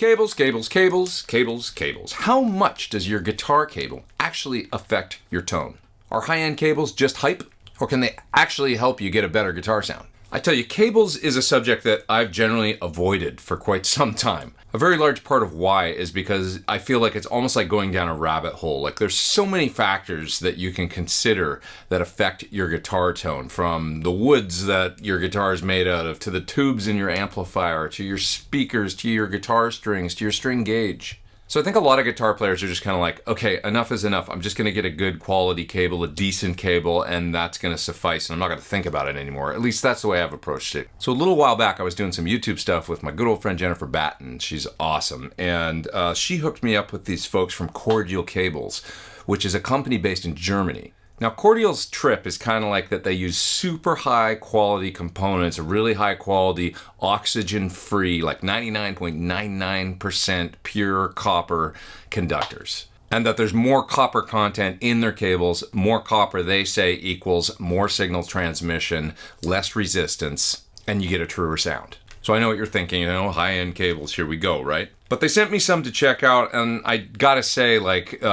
Cables, cables, cables, cables, cables. How much does your guitar cable actually affect your tone? Are high-end cables just hype, or can they actually help you get a better guitar sound? I tell you, cables is a subject that I've generally avoided for quite some time. A very large part of why is because I feel like it's almost like going down a rabbit hole. Like there's so many factors that you can consider that affect your guitar tone, from the woods that your guitar is made out of, to the tubes in your amplifier, to your speakers, to your guitar strings, to your string gauge. So I think a lot of guitar players are just kind of like, okay, enough is enough. I'm just going to get a good quality cable, a decent cable, and that's going to suffice. And I'm not going to think about it anymore. At least that's the way I've approached it. So a little while back, I was doing some YouTube stuff with my good old friend Jennifer Batten. She's awesome. And she hooked me up with these folks from Cordial Cables, which is a company based in Germany. Now, Cordial's trip is kind of like that they use super high quality components, really high quality, oxygen-free, like 99.99% pure copper conductors. And that there's more copper content in their cables. More copper, they say, equals more signal transmission, less resistance, and you get a truer sound. So I know what you're thinking, high-end cables, here we go, right? But they sent me some to check out, and I gotta say,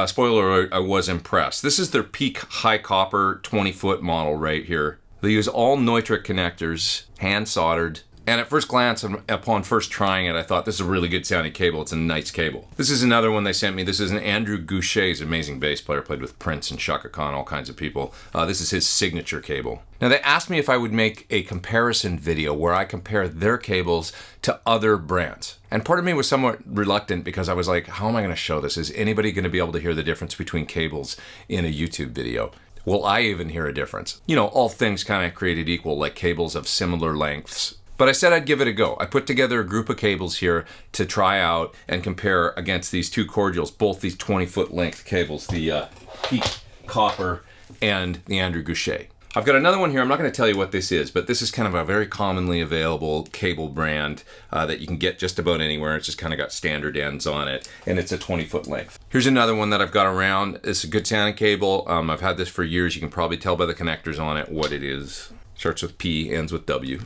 spoiler alert, I was impressed. This is their peak high copper 20-foot model right here. They use all Neutrik connectors, hand soldered, and at first glance, upon first trying it, I thought this is a really good sounding cable. It's a nice cable. This is another one they sent me. This is an Andrew Goucher's amazing bass player, played with Prince and Chaka Khan, all kinds of people. This is his signature cable. Now they asked me if I would make a comparison video where I compare their cables to other brands. And part of me was somewhat reluctant because I was like, how am I going to show this? Is anybody going to be able to hear the difference between cables in a YouTube video? Will I even hear a difference? All things kind of created equal, like cables of similar lengths. But I said I'd give it a go. I put together a group of cables here to try out and compare against these two Cordials, both these 20-foot length cables, the Peak Copper and the Andrew Goucher. I've got another one here. I'm not going to tell you what this is, but this is kind of a very commonly available cable brand that you can get just about anywhere. It's just kind of got standard ends on it, and it's a 20-foot length. Here's another one that I've got around. It's a good sounding cable. I've had this for years. You can probably tell by the connectors on it what it is. Starts with P, ends with W.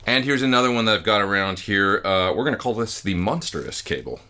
And here's another one that I've got around here. We're going to call this the Monstrous cable.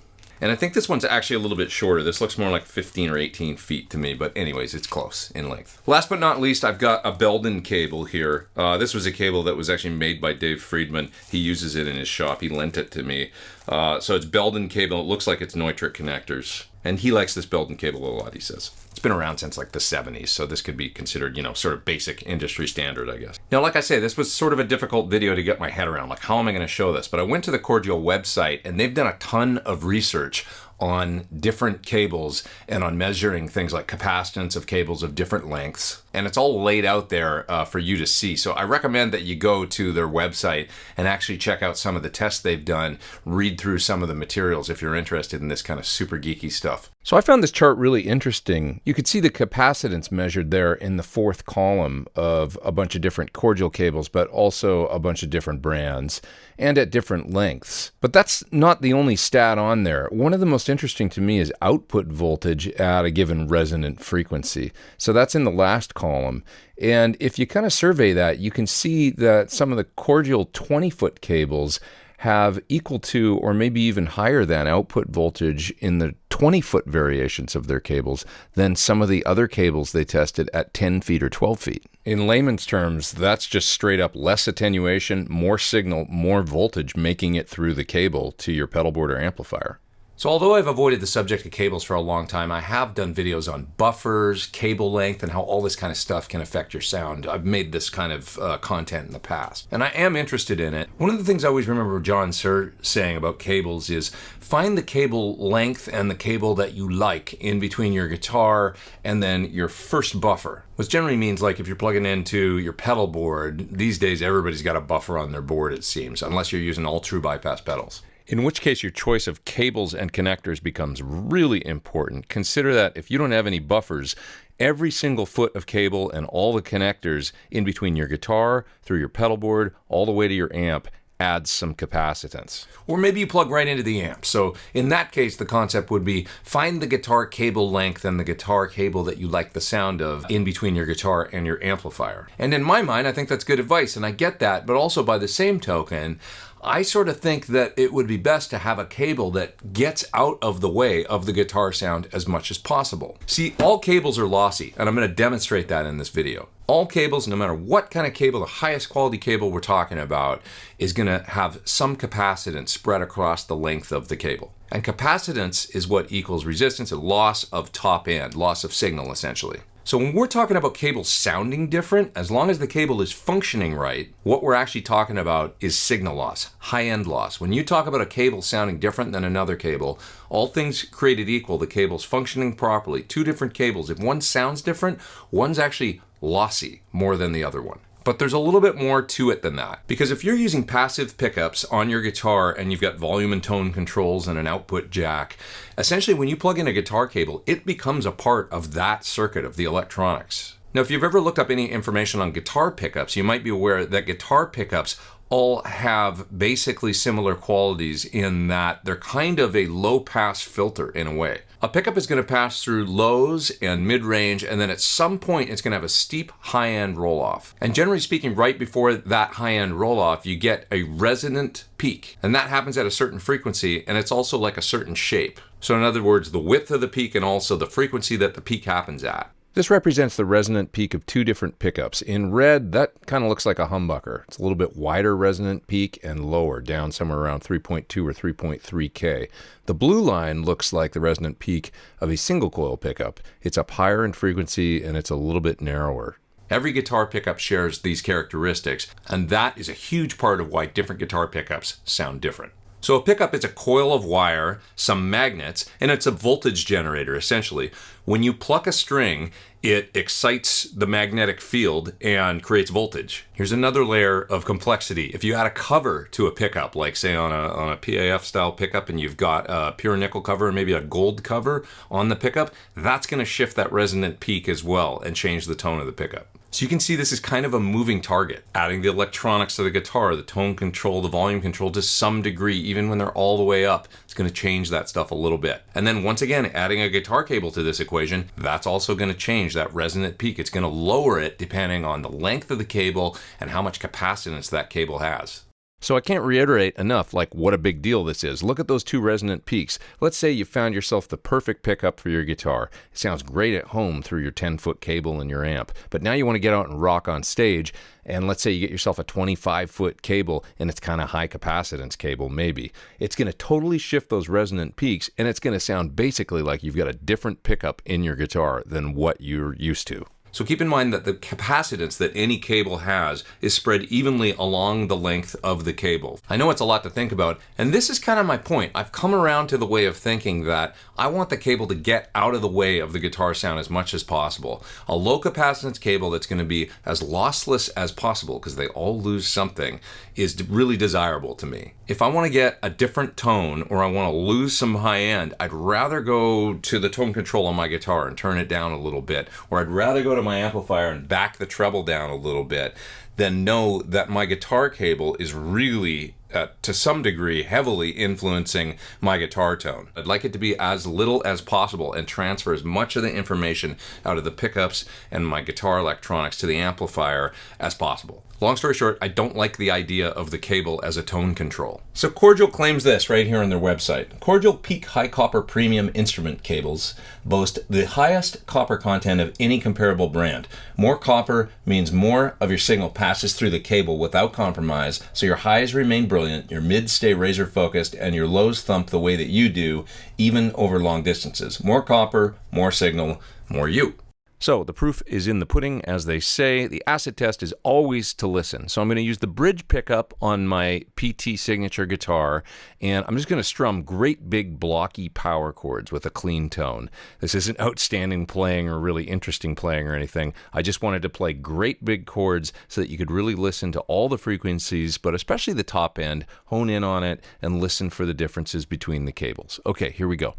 And I think this one's actually a little bit shorter. This looks more like 15 or 18 feet to me, but anyways, it's close in length. Last but not least, I've got a Belden cable here. This was a cable that was actually made by Dave Friedman. He uses it in his shop. He lent it to me. So it's Belden cable. It looks like it's Neutrik connectors. And he likes this Belden cable a lot, he says. It's been around since like the 70s, so this could be considered, sort of basic industry standard, I guess. Now, like I say, this was sort of a difficult video to get my head around. Like, how am I going to show this? But I went to the Cordial website, and they've done a ton of research on different cables and on measuring things like capacitance of cables of different lengths. And it's all laid out there for you to see. So I recommend that you go to their website and actually check out some of the tests they've done, read through some of the materials if you're interested in this kind of super geeky stuff. So I found this chart really interesting. You could see the capacitance measured there in the fourth column of a bunch of different Cordial cables, but also a bunch of different brands and at different lengths. But that's not the only stat on there. One of the most interesting to me is output voltage at a given resonant frequency. So that's in the last column. And if you kind of survey that, you can see that some of the Cordial 20-foot cables have equal to or maybe even higher than output voltage in the 20-foot variations of their cables than some of the other cables they tested at 10 feet or 12 feet. In layman's terms, that's just straight up less attenuation, more signal, more voltage making it through the cable to your pedal board or amplifier. So although I've avoided the subject of cables for a long time, I have done videos on buffers, cable length, and how all this kind of stuff can affect your sound. I've made this kind of content in the past, and I am interested in it. One of the things I always remember John Sir saying about cables is find the cable length and the cable that you like in between your guitar and then your first buffer. Which generally means, like, if you're plugging into your pedal board, these days everybody's got a buffer on their board, it seems, unless you're using all true bypass pedals. In which case your choice of cables and connectors becomes really important. Consider that if you don't have any buffers, every single foot of cable and all the connectors in between your guitar, through your pedal board, all the way to your amp adds some capacitance. Or maybe you plug right into the amp. So in that case, the concept would be find the guitar cable length and the guitar cable that you like the sound of in between your guitar and your amplifier. And in my mind, I think that's good advice, and I get that, but also by the same token, I sort of think that it would be best to have a cable that gets out of the way of the guitar sound as much as possible. See, all cables are lossy, and I'm going to demonstrate that in this video. All cables, no matter what kind of cable, the highest quality cable we're talking about, is going to have some capacitance spread across the length of the cable. And capacitance is what equals resistance, a loss of top end, loss of signal essentially. So when we're talking about cables sounding different, as long as the cable is functioning right, what we're actually talking about is signal loss, high-end loss. When you talk about a cable sounding different than another cable, all things created equal, the cable's functioning properly. Two different cables, if one sounds different, one's actually lossy more than the other one. But there's a little bit more to it than that. Because if you're using passive pickups on your guitar and you've got volume and tone controls and an output jack, essentially when you plug in a guitar cable, it becomes a part of that circuit of the electronics. Now, if you've ever looked up any information on guitar pickups, you might be aware that guitar pickups all have basically similar qualities in that they're kind of a low-pass filter in a way. A pickup is going to pass through lows and mid-range, and then at some point it's going to have a steep high-end roll-off. And generally speaking, right before that high-end roll-off, you get a resonant peak. And that happens at a certain frequency, and it's also like a certain shape. So in other words, the width of the peak and also the frequency that the peak happens at. This represents the resonant peak of two different pickups. In red, that kind of looks like a humbucker. It's a little bit wider resonant peak and lower, down somewhere around 3.2 or 3.3 K. The blue line looks like the resonant peak of a single coil pickup. It's up higher in frequency and it's a little bit narrower. Every guitar pickup shares these characteristics, and that is a huge part of why different guitar pickups sound different. So a pickup is a coil of wire, some magnets, and it's a voltage generator essentially. When you pluck a string, it excites the magnetic field and creates voltage. Here's another layer of complexity. If you add a cover to a pickup, like say on a PAF style pickup, and you've got a pure nickel cover and maybe a gold cover on the pickup, that's going to shift that resonant peak as well and change the tone of the pickup. So you can see this is kind of a moving target. Adding the electronics to the guitar, the tone control, the volume control to some degree, even when they're all the way up, it's going to change that stuff a little bit. And then once again, adding a guitar cable to this equation, that's also going to change that resonant peak. It's going to lower it depending on the length of the cable and how much capacitance that cable has. So I can't reiterate enough what a big deal this is. Look at those two resonant peaks. Let's say you found yourself the perfect pickup for your guitar. It sounds great at home through your 10-foot cable and your amp, but now you want to get out and rock on stage, and let's say you get yourself a 25-foot cable and it's kind of high capacitance cable maybe. It's going to totally shift those resonant peaks, and it's going to sound basically like you've got a different pickup in your guitar than what you're used to. So keep in mind that the capacitance that any cable has is spread evenly along the length of the cable. I know it's a lot to think about, and this is kind of my point. I've come around to the way of thinking that I want the cable to get out of the way of the guitar sound as much as possible. A low capacitance cable that's going to be as lossless as possible, because they all lose something, is really desirable to me. If I want to get a different tone or I want to lose some high end, I'd rather go to the tone control on my guitar and turn it down a little bit, or I'd rather go to my amplifier and back the treble down a little bit than know that my guitar cable is really to some degree heavily influencing my guitar tone. I'd like it to be as little as possible and transfer as much of the information out of the pickups and my guitar electronics to the amplifier as possible. Long story short, I don't like the idea of the cable as a tone control. So Cordial claims this right here on their website. Cordial Peak High Copper Premium Instrument Cables boast the highest copper content of any comparable brand. More copper means more of your signal passes through the cable without compromise, so your highs remain brilliant, your mids stay razor focused, and your lows thump the way that you do, even over long distances. More copper, more signal, more you. So the proof is in the pudding, as they say. The acid test is always to listen. So I'm going to use the bridge pickup on my PT signature guitar, and I'm just going to strum great big blocky power chords with a clean tone. This isn't outstanding playing or really interesting playing or anything. I just wanted to play great big chords so that you could really listen to all the frequencies, but especially the top end, hone in on it, and listen for the differences between the cables. Okay, here we go.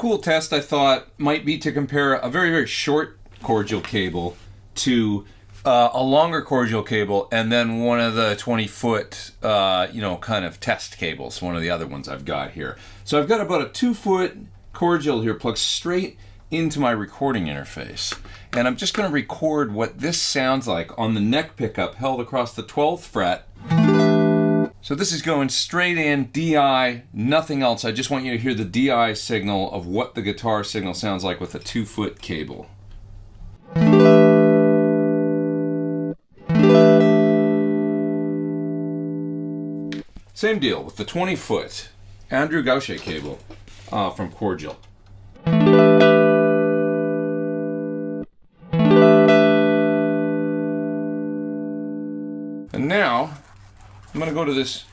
cool test, I thought, might be to compare a very, very short Cordial cable to a longer Cordial cable, and then one of the 20-foot, kind of test cables, one of the other ones I've got here. So I've got about a 2-foot Cordial here plugged straight into my recording interface. And I'm just going to record what this sounds like on the neck pickup held across the 12th fret. So this is going straight in, DI, nothing else. I just want you to hear the DI signal of what the guitar signal sounds like with a 2-foot cable. Same deal with the 20-foot Andrew Gaucher cable from Cordial. And now, I'm going to go to this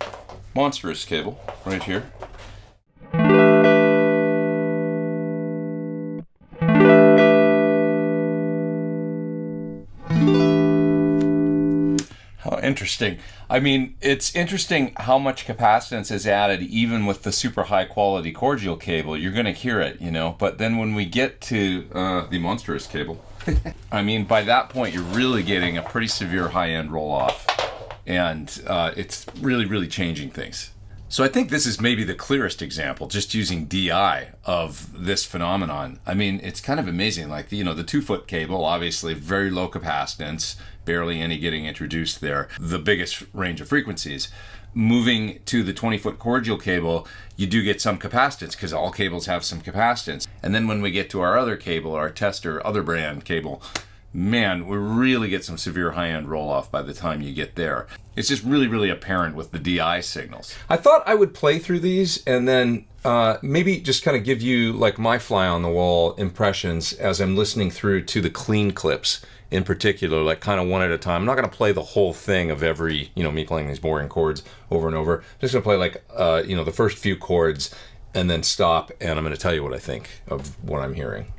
monstrous cable right here. How interesting. I mean, it's interesting how much capacitance is added even with the super high quality Cordial cable. You're going to hear it, but then when we get to the monstrous cable, I mean, by that point, you're really getting a pretty severe high-end roll-off. And it's really, really changing things. So I think this is maybe the clearest example, just using DI, of this phenomenon. I mean, it's kind of amazing. Like, the 2-foot cable, obviously very low capacitance, barely any getting introduced there, the biggest range of frequencies. Moving to the 20-foot Cordial cable, you do get some capacitance because all cables have some capacitance. And then when we get to our other cable, our tester, other brand cable, man, we really get some severe high-end roll-off by the time you get there. It's just really, really apparent with the DI signals. I thought I would play through these and then maybe just kind of give you like my fly-on-the-wall impressions as I'm listening through to the clean clips in particular, like kind of one at a time. I'm not going to play the whole thing of every, me playing these boring chords over and over. I'm just going to play like, the first few chords and then stop, and I'm going to tell you what I think of what I'm hearing.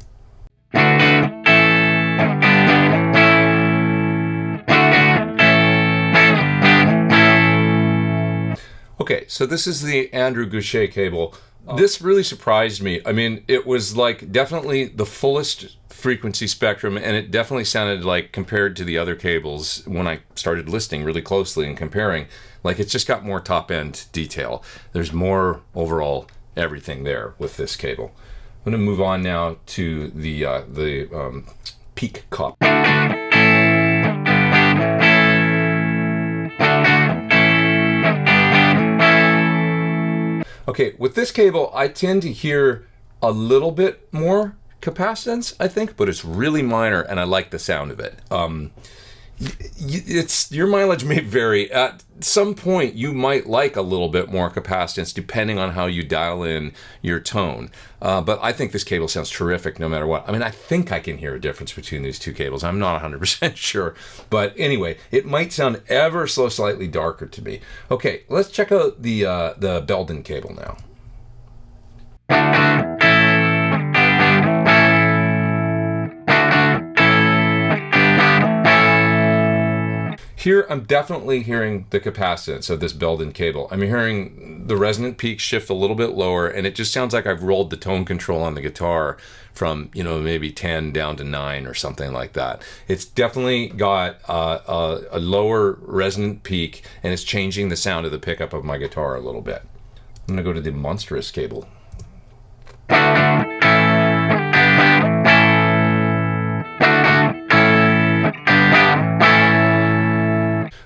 Okay, so this is the Andrew Gaucher cable. This really surprised me. I mean, it was like definitely the fullest frequency spectrum, and it definitely sounded like, compared to the other cables, when I started listening really closely and comparing, like it's just got more top-end detail. There's more overall everything there with this cable. I'm going to move on now to the peak copper. Okay, with this cable, I tend to hear a little bit more capacitance, I think, but it's really minor, and I like the sound of it. Your mileage may vary. At some point, you might like a little bit more capacitance, depending on how you dial in your tone. But I think this cable sounds terrific no matter what. I mean, I think I can hear a difference between these two cables. I'm not 100% sure. But anyway, it might sound ever so slightly darker to me. Okay, let's check out the Belden cable now. Here, I'm definitely hearing the capacitance of this Belden cable. I'm hearing the resonant peak shift a little bit lower, and it just sounds like I've rolled the tone control on the guitar from, maybe 10 down to 9 or something like that. It's definitely got a lower resonant peak, and it's changing the sound of the pickup of my guitar a little bit. I'm going to go to the monstrous cable.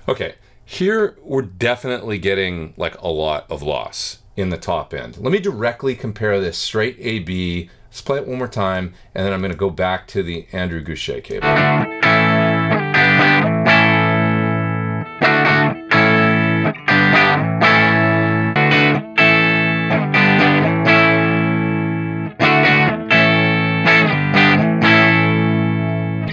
Okay, here we're definitely getting like a lot of loss in the top end. Let me directly compare this straight A-B. Let's play it one more time, and then I'm going to go back to the Andrew Gaucher cable.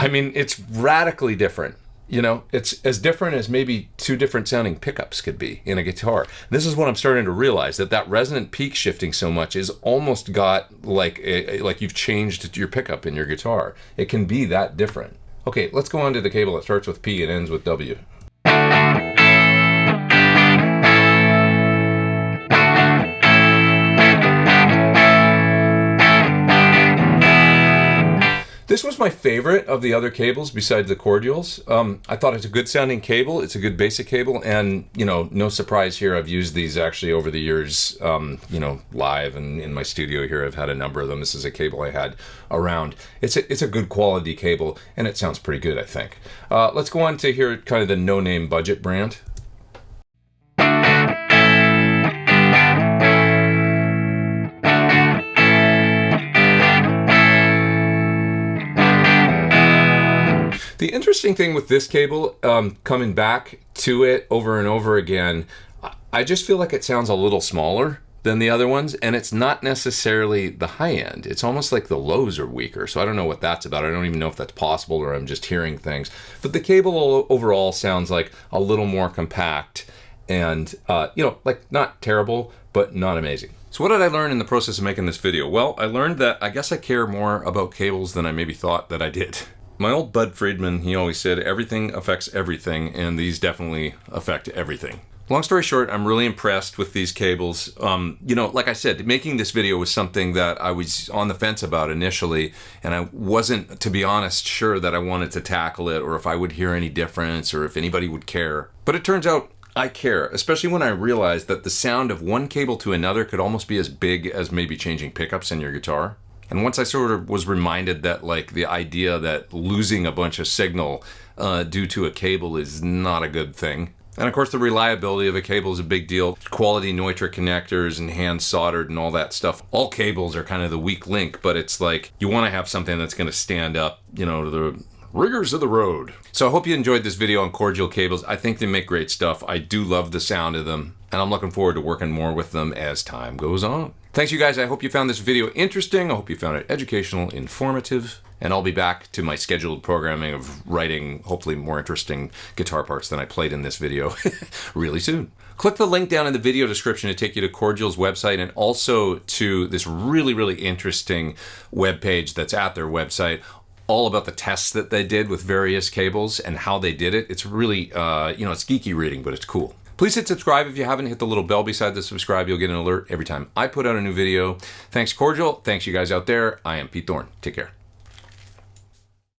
I mean, it's radically different. It's as different as maybe two different sounding pickups could be in a guitar. This is what I'm starting to realize, that resonant peak shifting so much is almost got like you've changed your pickup in your guitar. It can be that different. Okay, let's go on to the cable that starts with P and ends with W. This was my favorite of the other cables besides the Cordials. I thought it's a good sounding cable. It's a good basic cable, and you know, no surprise here, I've used these actually over the years, you know, live and in my studio here. I've had a number of them. This is a cable I had around. It's a good quality cable, and it sounds pretty good, I think. Let's go on to hear kind of the no-name budget brand. The interesting thing with this cable, coming back to it over and over again, I just feel like it sounds a little smaller than the other ones, and it's not necessarily the high end. It's almost like the lows are weaker, so I don't know what that's about. I don't even know if that's possible, or I'm just hearing things. But the cable overall sounds like a little more compact and, you know, like not terrible, but not amazing. So what did I learn in the process of making this video? Well, I learned that I guess I care more about cables than I maybe thought that I did. My old Bud Friedman, he always said, everything affects everything, and these definitely affect everything. Long story short, I'm really impressed with these cables. You know, like I said, making this video was something that I was on the fence about initially, and I wasn't, to be honest, sure that I wanted to tackle it, or if I would hear any difference, or if anybody would care. But it turns out I care, especially when I realized that the sound of one cable to another could almost be as big as maybe changing pickups in your guitar. And once I sort of was reminded that, like, the idea that losing a bunch of signal due to a cable is not a good thing. And of course the reliability of a cable is a big deal. Quality Neutrik connectors and hand soldered and all that stuff. All cables are kind of the weak link, but it's like you want to have something that's going to stand up, you know, to the rigors of the road. So I hope you enjoyed this video on Cordial cables. I think they make great stuff. I do love the sound of them, and I'm looking forward to working more with them as time goes on. Thanks, you guys. I hope you found this video interesting. I hope you found it educational, informative, and I'll be back to my scheduled programming of writing hopefully more interesting guitar parts than I played in this video really soon. Click the link down in the video description to take you to Cordial's website, and also to this really, really interesting webpage that's at their website, all about the tests that they did with various cables and how they did it. It's really, you know, it's geeky reading, but it's cool. Please hit subscribe if you haven't. Hit the little bell beside the subscribe. You'll get an alert every time I put out a new video. Thanks, Cordial. Thanks, you guys out there. I am Pete Thorn. Take care.